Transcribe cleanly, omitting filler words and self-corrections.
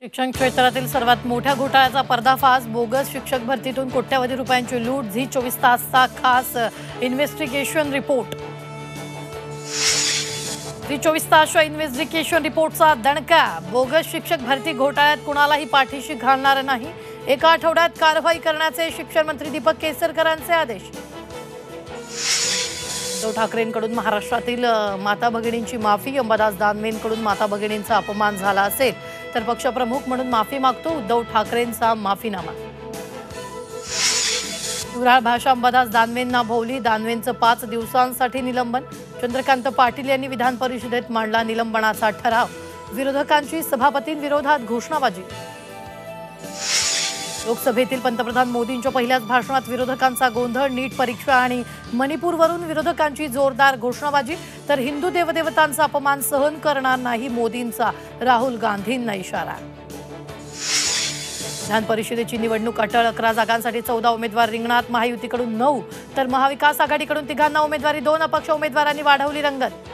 शिक्षण क्षेत्रातील सर्वात मोठ्या घोटाळ्याचा पर्दाफाश, बोगस शिक्षक भरतीतून कोट्यवधी रुपयांची लूट. झी 24 तासचा खास इन्व्हेस्टिगेशन रिपोर्ट. झी 24 तासच्या इन्व्हेस्टिगेशन रिपोर्टचा दणका. बोगस शिक्षक भरती घोटाळ्यात कुणालाही पाठीशी घालणार नाही. एका आठवड्यात कारवाई करण्याचे शिक्षण मंत्री दीपक केसरकरांचे आदेश. उद्धव ठाकरेंकडून महाराष्ट्रातील माता भगिनींची माफी. अंबादास दानवेंकडून माता भगिनींचा अपमान झाला असेल तर पक्षप्रमुख म्हणून माफी मागतो उद्धव ठाकरेंचा माफीनामा. शिवराळ भाषा अंबादास दानवेंना भोवली. दानवेंचं 5 दिवसांसाठी निलंबन. चंद्रकांत पाटील यांनी विधान परिषदेत मांडला निलंबनाचा ठराव. विरोधकांची सभापतींविरोधात घोषणाबाजी. लोकसभेतील पंतप्रधान मोदींच्या पहिल्याच भाषणात विरोधकांचा गोंधळ. नीट परीक्षा आणि मणिपूरवरून विरोधकांची जोरदार घोषणाबाजी. तर हिंदू देवदेवतांचा अपमान सहन करणार नाही मोदींचा राहुल गांधींना इशारा. विधान परिषदेची निवडणूक अटळ. 11 जागांसाठी 14 उमेदवार रिंगणात. महायुतीकडून 9 तर महाविकास आघाडीकडून 3 उमेदवारी. 2 अपक्ष उमेदवारांनी वाढवली रंगत.